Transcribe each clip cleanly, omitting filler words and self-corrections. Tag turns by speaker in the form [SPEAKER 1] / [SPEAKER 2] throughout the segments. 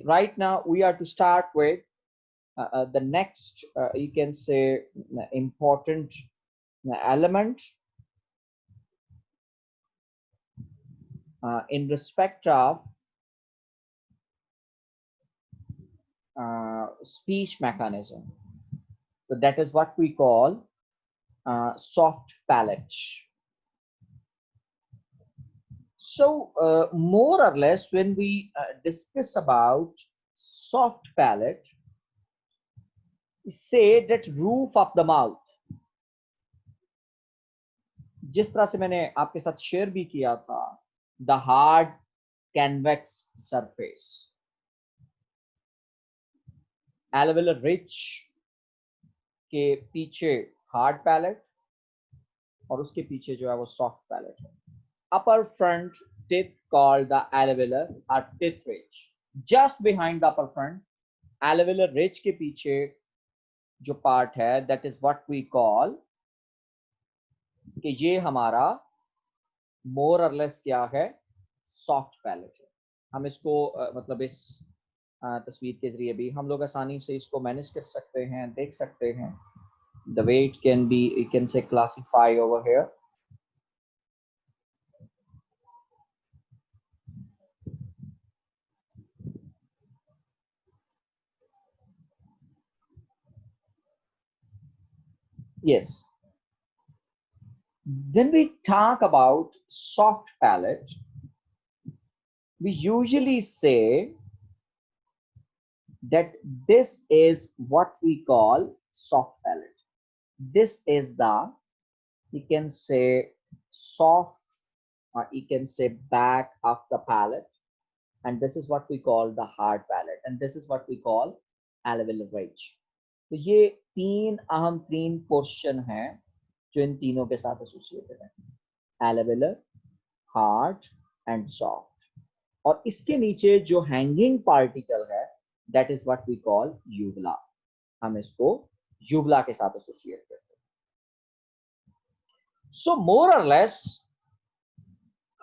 [SPEAKER 1] right now we are to start with the next, you can say, important element in respect of speech mechanism. So that is what we call soft palate. So more or less, when we discuss about soft palate, we say that roof of the mouth, जिस तरह से मैंने आपके साथ share भी किया था, the hard convex surface, alveolar ridge के पीछे hard palate और उसके पीछे जो है वो soft palate है. Upper front teeth called the alveolar or teeth ridge. Just behind the upper front, alveolar ridge के पीछे जो पार्ट है, that is what we call, कि ये हमारा more or less क्या है, soft palate है. हम इसको मतलब इस तस्वीर के जरिए भी हम लोग आसानी से इसको मैनेज कर सकते हैं, देख सकते हैं. The way it can be, you can say, classify over here. Yes. When we talk about soft palate, we usually say that this is what we call soft palate. This is the, you can say, soft, or you can say back of the palate, and this is what we call the hard palate, and this is what we call alveolar ridge. तो ये तीन अहम तीन portion हैं जो इन तीनों के साथ एसोसिएटेड है, alveolar, hard and soft. और इसके नीचे जो हैंगिंग पार्टिकल है, that is what we call uvula. हम इसको uvula के साथ एसोसिएट करते हैं. So more or less,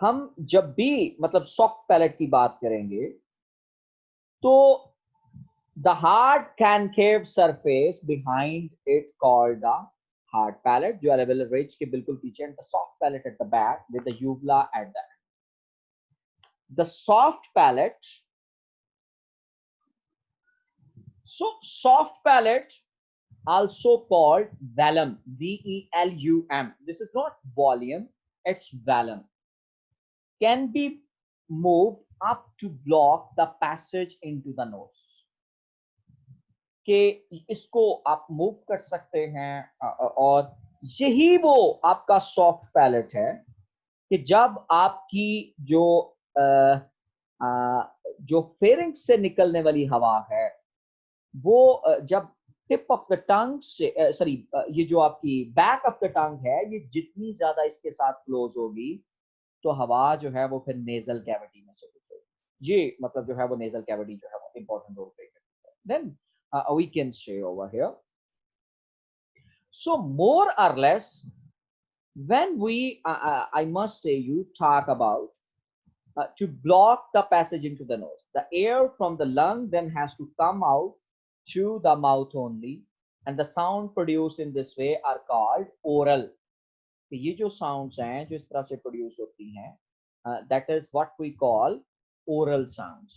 [SPEAKER 1] हम जब भी मतलब सॉफ्ट पैलेट की बात करेंगे तो the hard concave surface behind it called the hard palate, जो alveolar ridge के बिल्कुल पीछे, and the soft palate at the back with the uvula at the end. The soft palate, so soft palate also called velum, V-E-L-U-M. This is not volume, it's velum. Can be moved up to block the passage into the nose. कि इसको आप move कर सकते हैं और यही वो आपका सॉफ्ट पैलेट है कि जब आपकी जो फेरिंक्स से निकलने वाली हवा है वो जब टिप ऑफ द टंग से सॉरी ये जो आपकी बैक ऑफ द टंग है, ये जितनी ज्यादा इसके साथ क्लोज होगी तो हवा जो है वो फिर नेजल कैविटी में से गुजरेगी. ये मतलब जो है वो नेजल कैविटी जो है वो इंपॉर्टेंट रोल प्ले करती है. Then we can say over here. So more or less, when we I must say you talk about to block the passage into the nose, the air from the lung then has to come out through the mouth only, and the sound produced in this way are called oral. ये जो sounds हैं जो इस तरह से produce होती हैं, that is what we call oral sounds.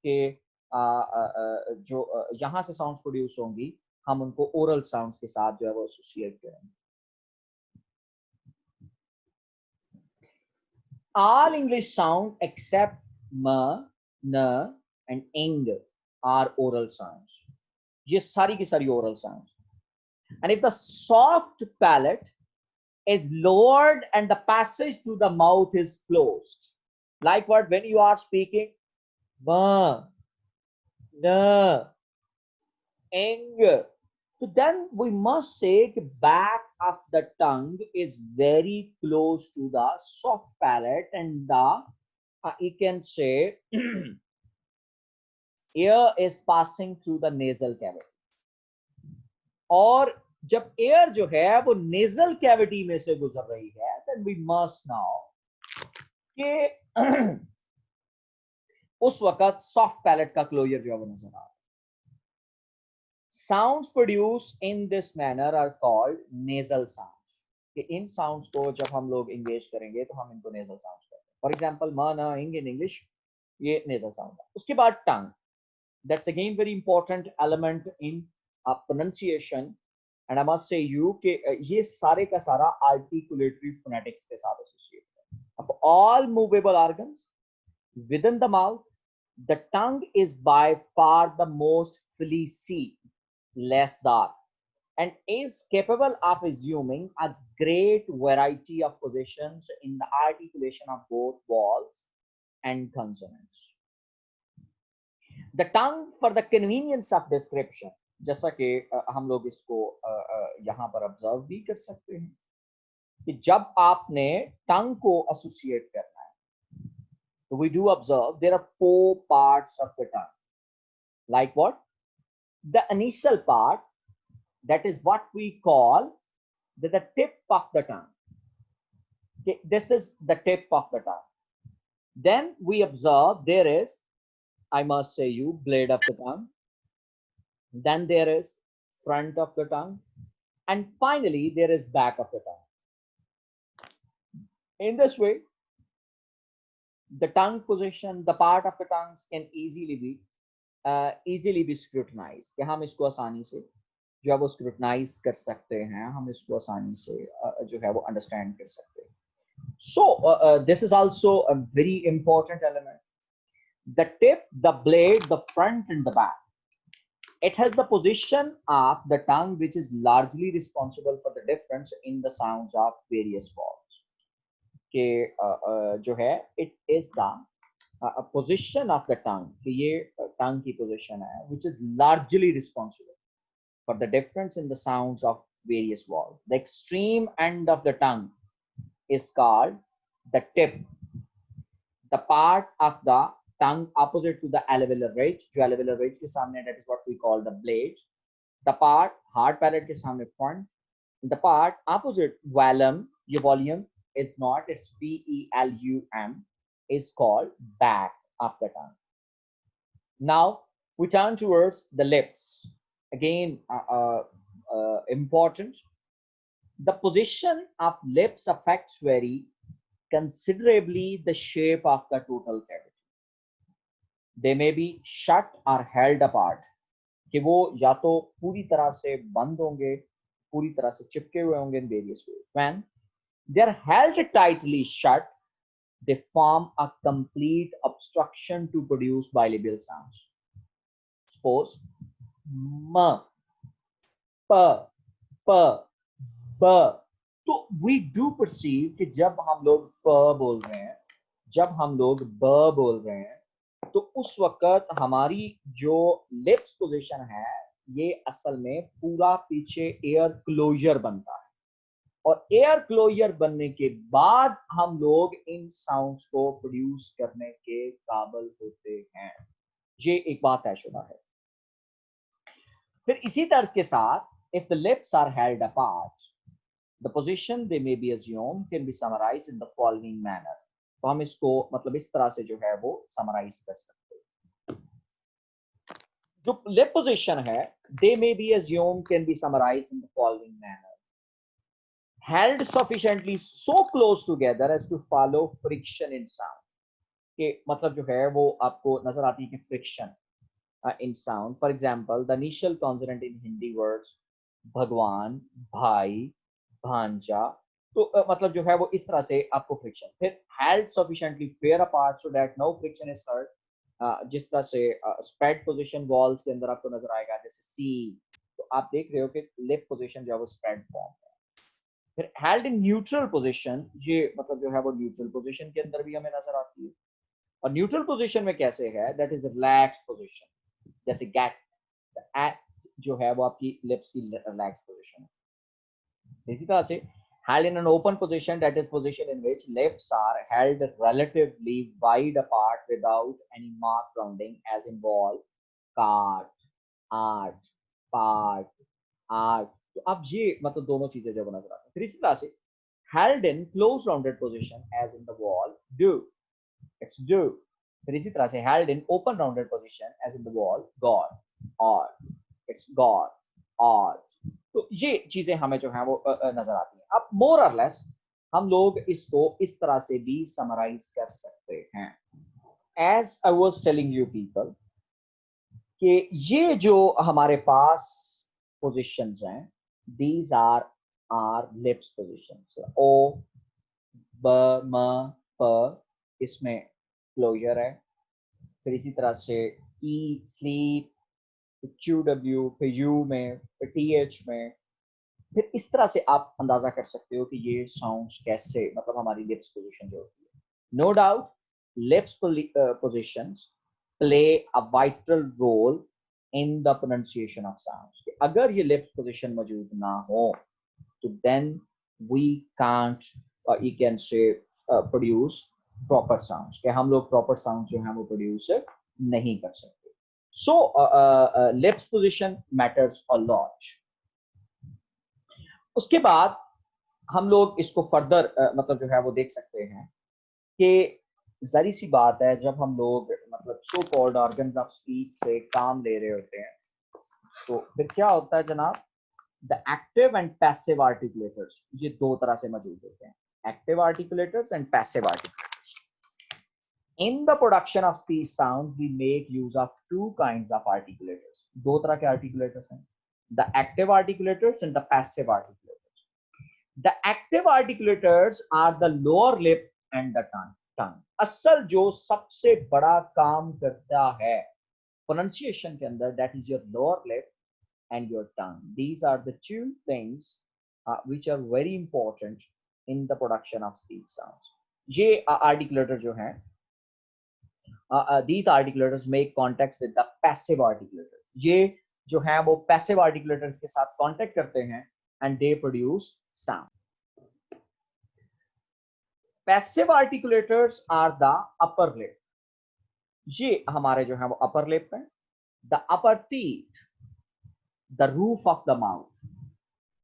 [SPEAKER 1] के जो यहाँ से साउंड्स प्रोड्यूस होंगी हम उनको ओरल साउंड्स के साथ जो है वो एसोसिएट करेंगे. All English sound except m, n and ing are oral sounds. ये सारी की सारी oral sounds. And if the soft palate is lowered and the passage to the mouth is closed, like what when you are speaking m, n, ing, so then we must say the back of the tongue is very close to the soft palate, and the you can say air is passing through the nasal cavity. और जब air जो है वो nasal cavity में से गुजर रही है, then we must know कि उस वक्त सॉफ्ट पैलेट का क्लोजर जो है वो नजर आ रहा है। Sounds produce in this manner are called nasal sounds, कि इन साउंड्स को जब हम लोग इंगेज करेंगे तो हम इनको नेजल साउंड्स कहते हैं। फॉर एग्जांपल म न इंग इन इंग्लिश, ये नेजल साउंड है। उसके बाद tongue, that's again very important element in pronunciation, and I must say you कि ये सारे का सारा आर्टिकुलेटरी फोनेटिक्स के साथ एसोसिएट है। Of all movable organs within the mouth, the tongue is by far the most fleecy, less dark, and is capable of assuming a great variety of positions in the articulation of both vowels and consonants. The tongue, for the convenience of description, जैसा कि हम लोग इसको यहाँ पर observe भी कर सकते हैं कि जब आपने टंग को एसोसिएट करना है, so we do observe there are 4 parts of the tongue. Like what? The initial part, that is what we call the tip of the tongue. Okay, this is the tip of the tongue. Then we observe there is, I must say you, blade of the tongue. Then there is front of the tongue. And finally, there is back of the tongue. In this way, the tongue position, the part of the tongues can easily be scrutinized, कि हम इसको आसानी से जो है वो scrutinise कर सकते हैं, हम इसको आसानी से जो है वो अंडरस्टैंड कर सकते हैं। So this is also a very important element. The tip, the blade, the front and the back. It has the position of the tongue which is largely responsible for the difference in the sounds of various vowels. कि जो है it is the position of the tongue, कि ये tongue की position है which is largely responsible for the difference in the sounds of various vowels. The extreme end of the tongue is called the tip. The part of the tongue opposite to the alveolar ridge, जो alveolar ridge के सामने, that is what we call the blade. The part hard palate के सामने front. The part opposite velum, ये volume is not, it's velum, is called back of the tongue. Now we turn towards the lips. Again, important. The position of lips affects very considerably the shape of the total cavity. They may be shut or held apart, कि वो या तो पूरी तरह से बंद होंगे, पूरी तरह से चिपके हुए होंगे in various ways. When they are held tightly shut, they form a complete obstruction to produce bilabial sounds. Suppose m, p, p, b. तो we do perceive कि जब हम लोग प बोल रहे हैं, जब हम लोग ब बोल रहे हैं, तो उस वक्त हमारी जो लिप्स पोजीशन है ये असल में पूरा पीछे एयर क्लोजर बनता है, और एयर क्लोजर बनने के बाद हम लोग इन साउंड्स को प्रोड्यूस करने के काबिल होते हैं। ये एक बात तयशुदा है। फिर इसी तर्ज के साथ, if the lips are held apart, the position they may be assumed can be summarized in the following manner. तो हम इसको मतलब इस तरह से जो है वो समराइज कर सकते हैं। जो लिप पोजीशन है, they may be assumed can be summarized in the following manner. Held sufficiently so close together as to follow friction in sound. कि मतलब जो है वो आपको नजर आती है कि friction in sound. For example, the initial consonant in Hindi words भगवान, भाई, भांजा, तो मतलब जो है वो इस तरह से आपको फ्रिक्शन। फिर held sufficiently fair apart so that no friction is heard, जिस तरह से spread position walls के अंदर आपको नजर आएगा, जैसे सी, तो आप देख रहे हो कि लिप पोजीशन जो है वो स्प्रेड फॉर्म है। फिर held in neutral position, ये मतलब जो है वो न्यूट्रल पोजीशन के अंदर भी हमें नजर आती है। और न्यूट्रल पोजीशन में कैसे है, दैट इज रिलैक्स पोजीशन, जैसे गैट जो है वो आपकी लिप्स की रिलैक्स पोजीशन है। इसी तरह से held in an open position, that is position in which lips are held relatively wide apart without any marked rounding, as in ball, cart, art, part, art. तो अब ये मतलब दोनों चीजें जो नजर आती है। फिर इसी तरह से held in close rounded position, as in the wall, do, it's do, फिर इसी तरह से held in open rounded position as in the wall, gor, or it's gor, or. तो ये चीजें हमें जो है वो नजर आती हैं. अब more or less हम लोग इसको इस तरह से भी समराइज कर सकते हैं. As I was telling you people कि ये जो हमारे पास पोजीशंस हैं, these are our lips positions. O, ब, म, प, इसमें क्लोजर है. फिर इसी तरह से ई स्लीप, क्यू डब्ल्यू, फिर यू में, फिर टी एच में. फिर इस तरह से आप अंदाजा कर सकते हो कि ये साउंड्स कैसे, मतलब हमारी लिप्स पोजीशन जो होती है. No doubt lips positions play a vital role in the pronunciation of sounds. अगर ये लिप्स पोजीशन मौजूद ना हो तो then we can't you can say produce proper sounds, कि हम लोग प्रॉपर साउंड जो है वो प्रोड्यूस नहीं कर सकते. So lips position matters a lot. उसके बाद हम लोग इसको फर्दर मतलब जो है वो देख सकते हैं कि जरी सी बात है, जब हम लोग मतलब so called organs of speech से काम ले रहे होते हैं तो फिर क्या होता है जनाब, the active and passive articulators ये दो तरह से मौजूद होते हैं. Active articulators and passive articulators. In the production of speech sound, we make use of two kinds of articulators. दो तरह के articulators हैं. The active articulators and the passive articulators. The active articulators are the lower lip and the tongue. असल जो सबसे बड़ा काम करता है pronunciation के अंदर, that is your lower lip and your tongue. These are the two things which are very important in the production of speech sounds. ये articulator जो हैं, these articulators make contacts with the passive articulators. ये जो है वो passive articulators के साथ contact करते हैं and they produce sound. Passive articulators are the upper lip. ये हमारे जो है वो upper lip है. The upper teeth, the roof of the mouth.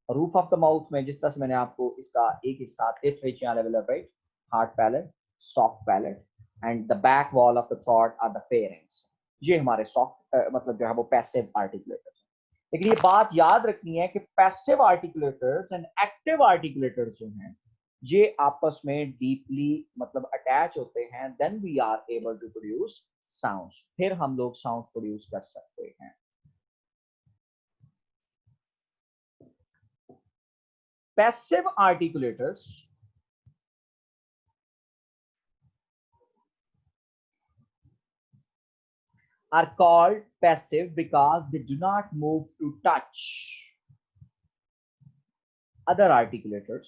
[SPEAKER 1] Roof of the mouth में जिस तरह से मैंने आपको इसका एक हिस्सा teeth alveolar right, hard palate, soft palate, and the back wall of the throat are the pharynx. ये हमारे soft मतलब जो है वो passive articulators. लेकिन ये बात याद रखनी है कि passive articulators and active articulators जो हैं ये आपस में deeply मतलब attach होते हैं, then we are able to produce sounds. फिर हम लोग sounds produce कर सकते हैं. Passive articulators are called passive because they do not move to touch other articulators.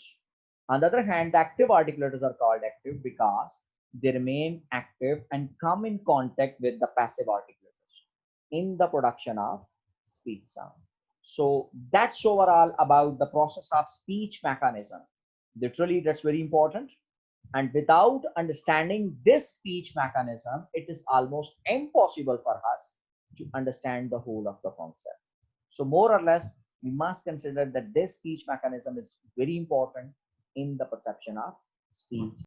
[SPEAKER 1] On the other hand, the active articulators are called active because they remain active and come in contact with the passive articulators in the production of speech sound. So that's overall about the process of speech mechanism. Literally, that's very important. And without understanding this speech mechanism, it is almost impossible for us to understand the whole of the concept. So more or less, we must consider that this speech mechanism is very important in the perception of speech.